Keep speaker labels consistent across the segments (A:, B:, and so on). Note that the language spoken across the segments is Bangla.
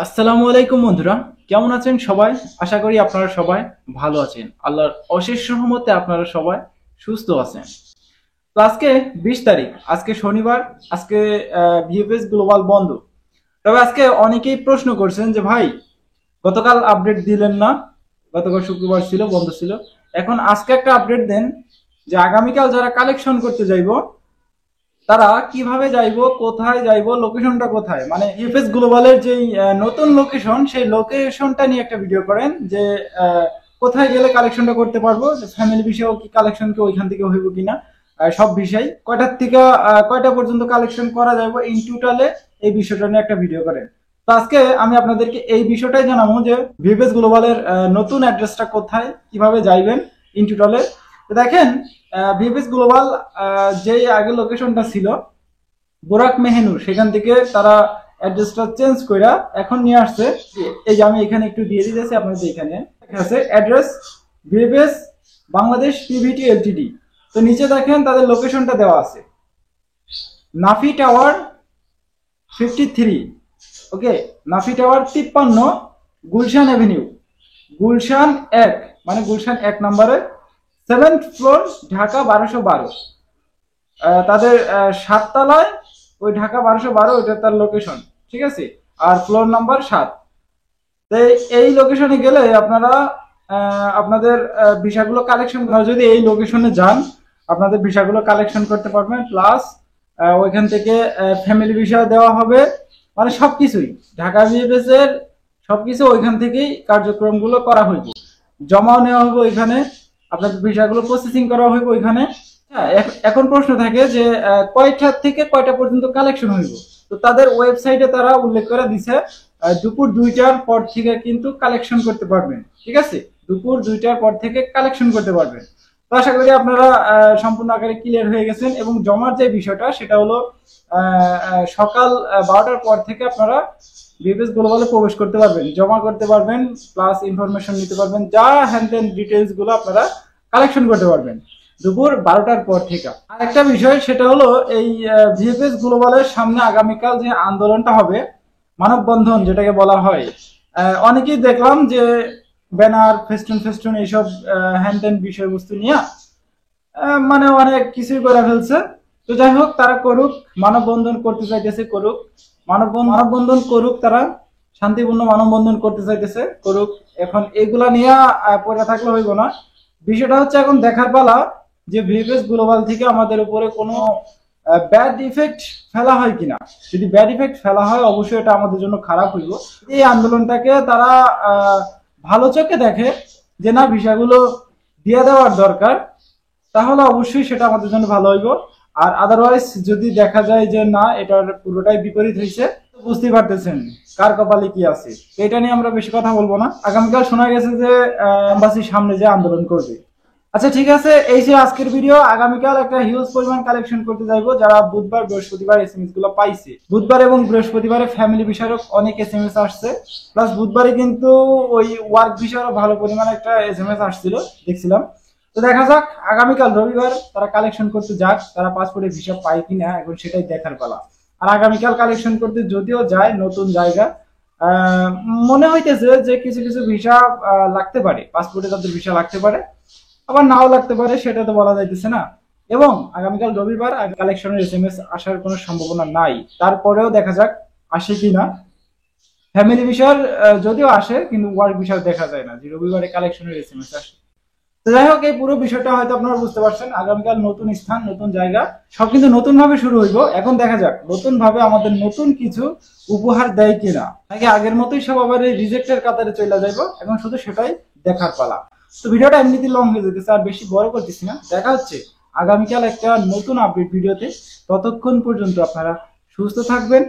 A: আসসালামু আলাইকুম বন্ধুরা, কেমন আছেন সবাই? আশা করি আপনারা সবাই ভালো আছেন। আল্লাহর অশেষ রহমতে আপনারা সবাই সুস্থ আছেন। তো আজকে 20 তারিখ, আজকে শনিবার, আজকে ভিএফএস গ্লোবাল বন্ধ। তবে আজকে অনেকেই প্রশ্ন করছেন যে ভাই, গতকাল আপডেট দিলেন না, গতকাল শুক্রবার ছিল, বন্ধ ছিল, এখন আজকে একটা আপডেট দেন যে আগামীকাল যারা কালেকশন করতে যাইব তারা কিভাবে যাইবো, কোথায় যাইবো, লোকেশনটা কোথায়, মানে ইউএফএস গ্লোবালের যে নতুন লোকেশন, সেই লোকেশনটা নিয়ে একটা ভিডিও করেন যে কোথায় গেলে কালেকশনটা করতে পারবো, ফ্যামিলি বিষয়েও কি কালেকশন কি ওইখান থেকে হইব কিনা, সব বিষয় কয়টার থেকে কয়টা পর্যন্ত কালেকশন করা যাবে ইন টোটালে, এই বিষয়টা নিয়ে একটা ভিডিও করেন। তো আজকে আমি আপনাদেরকে এই বিষয়টাই জানাবো যে ভিএফএস গ্লোবালের নতুন অ্যাড্রেসটা কোথায়, কিভাবে যাইবেন ইন টোটালে। তো দেখেন, ভিএফএস গ্লোবাল যে আগে লোকেশনটা ছিল বোরাক মেহেনুর, সেখান থেকে তারা অ্যাড্রেসটা চেঞ্জ করে এখন নিয়ে আসছে। এই যে আমি এখানে একটু দিয়ে দিতেছি আপনাদের, এখানে আছে address VFS Bangladesh PVT Ltd. তো নিচে দেখেন তাদের লোকেশনটা দেওয়া আছে, নাফি টাওয়ার 53, ওকে, নাফি টাওয়ার 53, গুলশান এভিনিউ, গুলশান 1, মানে গুলশান 1 নম্বরে, 7th ফ্লোর, ঢাকা 1212। তাদের 7 তলায়, ওই ঢাকা 1212, ওইটা তার লোকেশন, ঠিক আছে। আর ফ্লোর নাম্বার 7। তো এই লোকেশনে গেলে আপনারা আপনাদের ভিসাগুলো কালেকশন করা, যদি এই লোকেশনে যান আপনাদের ভিসাগুলো কালেকশন করতে পারবেন, প্লাস ওইখান থেকে ফ্যামিলি ভিসা দেওয়া হবে, মানে সবকিছুই ঢাকা ভিএফএস এর সবকিছু ওইখান থেকেই কার্যক্রমগুলো করা হইব, জমাও নেওয়া হবে ওইখানে, আপনাদের ভিসাগুলো প্রসেসিং করা হইব ওইখানে। হ্যাঁ, এখন প্রশ্ন থাকে যে কয়টা থেকে কয়টা পর্যন্ত কালেকশন হইব। তো তাদের ওয়েবসাইটে তারা উল্লেখ করে দিছে দুপুর 2টার পর থেকে কিন্তু কালেকশন করতে পারবেন, ঠিক আছে, দুপুর 2টার পর থেকে কালেকশন করতে পারবেন। তো আশা করি আপনারা সম্পূর্ণ আকারে ক্লিয়ার হয়ে গেছেন। এবং জমার যে বিষয়টা, সেটা হলো সকাল 12টার পর থেকে আপনারা ভিএফএস গ্লোবালে প্রবেশ করতে পারবেন, জমা করতে পারবেন, প্লাস ইনফরমেশন নিতে পারবেন, যা হ্যান্ড ডিটেলস গুলো আপনারা কালেকশন করতে পারবেন দুপুর 12টার পর থেকে। আর একটা বিষয়, সেটা হলো এই ভিএফএস গ্লোবালের সামনে আগামীকাল যে আন্দোলনটা হবে, মানববন্ধন যেটাকে বলা হয়, অনেকেই দেখলাম যে ব্যানার, ফেস্টুন ফেস্টুন এইসব হ্যান্ড বিষয়বস্তু নিয়ে মানে অনেক কিছুই করে ফেলছে। তো যাই হোক, তারা করুক, মানববন্ধন করতে চাইতেছে করুক, মানববন্ধন করুক, তারা শান্তিপূর্ণ মানববন্ধন করতে চাইতেছে করুক। এখন এগুলা নিয়ে পড়ে থাকলে হইব না। বিষয়টা হচ্ছে এখন দেখার পালা যে ভিএফএস গ্লোবাল থেকে আমাদের উপরে কোনো ব্যাড ইফেক্ট ফেলা হয় কিনা। যদি ব্যাড ইফেক্ট ফেলা হয়, অবশ্যই এটা আমাদের জন্য খারাপ হইব। এই আন্দোলনটাকে তারা ভালো চোখে দেখে যে না, ভিসাগুলো দিয়ে দেওয়ার দরকার, তাহলে অবশ্যই সেটা আমাদের জন্য ভালো হইব। আর আদারওয়াইজ যদি দেখা যায় যে না, এটার পুরোটাই বিপরীত হয়েছে, বুঝতেই পারতেছেন কার কপালে কি আছে। এটা নিয়ে আমরা বেশি কথা বলবো না। আগামীকাল শোনা গেছে যে এম্বাসির সামনে যে আন্দোলন করবে। আচ্ছা, ঠিক আছে, এই যে আজকের ভিডিও। আগামীকাল একটা হিউজ পরিমাণ কালেকশন করতে যাইবো। যারা বুধবার বৃহস্পতিবার এসএমএস গুলো পাইছে, বুধবার এবং বৃহস্পতিবারে ফ্যামিলি বিষয়ক অনেক এসএমএস আসছে, প্লাস বুধবারে কিন্তু ওই ওয়ার্ক বিষয়ের ভালো পরিমাণ একটা এসএমএস আসছিল, দেখছিলাম। তো দেখা যাক, আগামীকাল রবিবার তারা কালেকশন করতে যাক, তারা পাসপোর্টের ভিসা পায় কিনা, এখন সেটাই দেখার পালা। আর আগামীকাল কালেকশন করতে যদিও যায় নতুন জায়গা, মনে হইতেছে যে কিছু কিছু ভিসা লাগতে পারে, পাসপোর্টে তাদের ভিসা লাগতে পারে, আবার নাও লাগতে পারে, সেটা তো বলা যাইতেছে না। এবং আগামীকাল রবিবার কালেকশনের এসএমএস আসার কোনো সম্ভাবনা নাই, তারপরেও দেখা যাক আসে কিনা। ফ্যামিলি ভিসার যদিও আসে, কিন্তু ওয়ার্ক ভিসা দেখা যায় না যে রবিবারে কালেকশনের এসএমএস আসে। তো যাই হোক, এই পুরো বিষয়টা হয়তো আপনারা বুঝতে পারছেন। আগামীকাল নতুন স্থান, নতুন জায়গা, সব কিন্তু নতুন ভাবে শুরু হইব। এখন দেখা যাক নতুন ভাবে আমাদের নতুন কিছু উপহার দেয় কিনা, নাকি আগের মতোই সব আবার রিজেক্টের কাতারে চলে যাইব। এখন শুধু সেটাই দেখার পালা। তো ভিডিওটা এমনিতে লং হয়ে যেতেছে, আর বেশি বড় করতেছি না। দেখা হচ্ছে আগামীকাল একটা নতুন আপডেট ভিডিওতে। ততক্ষণ পর্যন্ত আপনারা সুস্থ থাকবেন,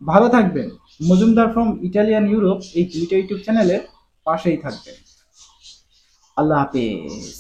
A: ভালো থাকবেন। মজুমদার ফ্রম ইটালিয়ান ইউরোপ এই দুইটা ইউটিউব চ্যানেলের পাশেই থাকবেন। আল্লাহ হাফেজ।